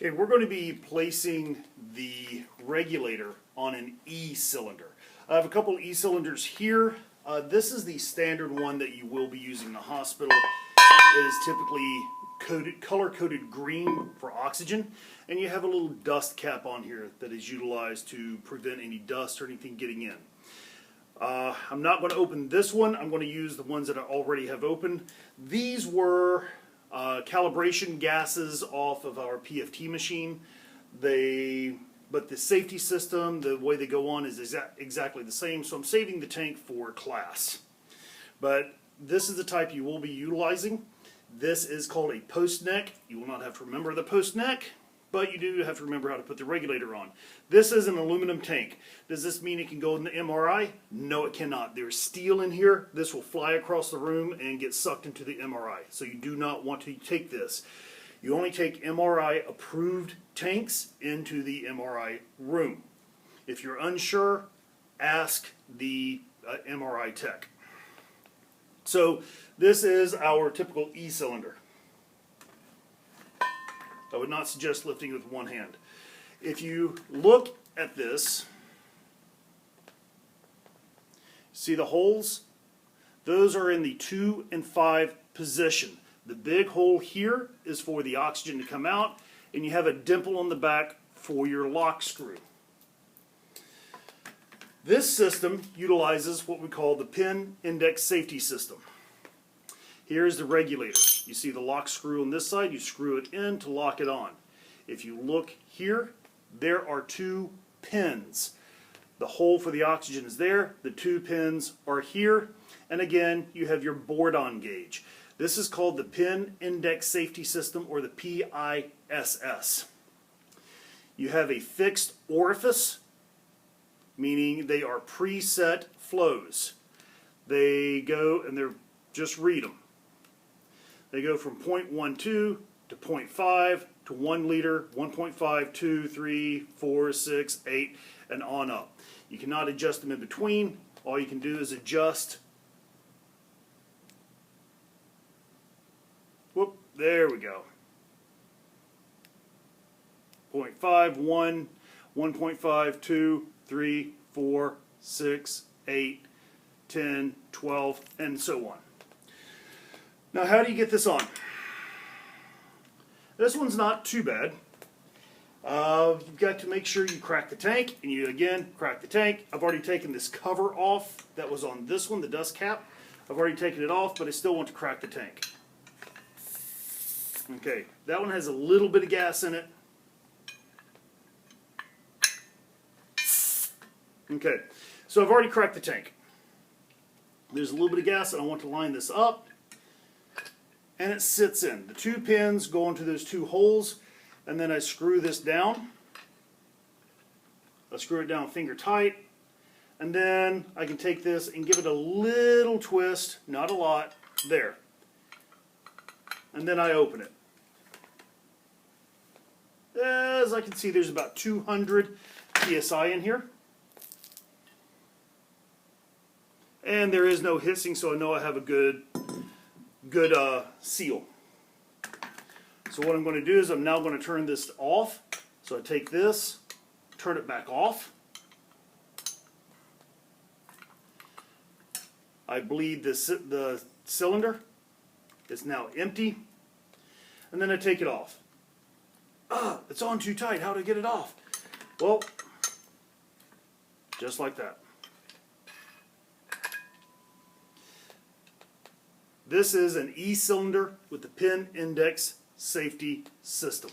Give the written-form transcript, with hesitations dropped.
Okay, we're going to be placing the regulator on an E cylinder. I have a couple of E cylinders here. This is the standard one that you will be using in the hospital. It is typically color-coded green for oxygen, and you have a little dust cap on here that is utilized to prevent any dust or anything getting in. I'm not going to open this one. I'm going to use the ones that I already have opened. These were calibration gases off of our PFT machine. But the safety system, the way they go on is exactly the same, so I'm saving the tank for class. But this is the type you will be utilizing. This is called a post neck. You will not have to remember the post neck, but you do have to remember how to put the regulator on. This is an aluminum tank. Does this mean it can go in the MRI? No, it cannot. There's steel in here. This will fly across the room and get sucked into the MRI. So you do not want to take this. You only take MRI approved tanks into the MRI room. If you're unsure, ask the MRI tech. So this is our typical E cylinder. I would not suggest lifting with one hand. If you look at this, see the holes? Those are in the 2 and 5 position. The big hole here is for the oxygen to come out, and you have a dimple on the back for your lock screw. This system utilizes what we call the pin index safety system. Here's the regulator. You see the lock screw on this side, you screw it in to lock it on. If you look here, there are 2 pins. The hole for the oxygen is there, the 2 pins are here, and again you have your board-on gauge. This is called the Pin Index Safety System, or the PISS. You have a fixed orifice, meaning they are preset flows. They go, and they're, just read them. They go from 0.12 to 0.5 to 1 liter, 1.5, 2, 3, 4, 6, 8, and on up. You cannot adjust them in between. All you can do is adjust. Whoop, there we go. 0.5, 1, 1.5, 2, 3, 4, 6, 8, 10, 12, and so on. Now, how do you get this on? This one's not too bad. You've got to make sure you crack the tank, and you again crack the tank. I've already taken this cover off that was on this one, the dust cap. I've already taken it off, but I still want to crack the tank. Okay, that one has a little bit of gas in it. Okay, so I've already cracked the tank. There's a little bit of gas, and I want to line this up. And it sits in. The 2 pins go into those 2 holes, and then I screw this down. I screw it down finger tight, and then I can take this and give it a little twist, not a lot, there. And then I open it. As I can see, there's about 200 psi in here. And there is no hissing, so I know I have a good seal. So what I'm going to do is I'm now going to turn this off. So I take this, turn it back off. I bleed the cylinder. It's now empty. And then I take it off. It's on too tight. How do I get it off? Well, just like that. This is an E cylinder with the Pin Index Safety System.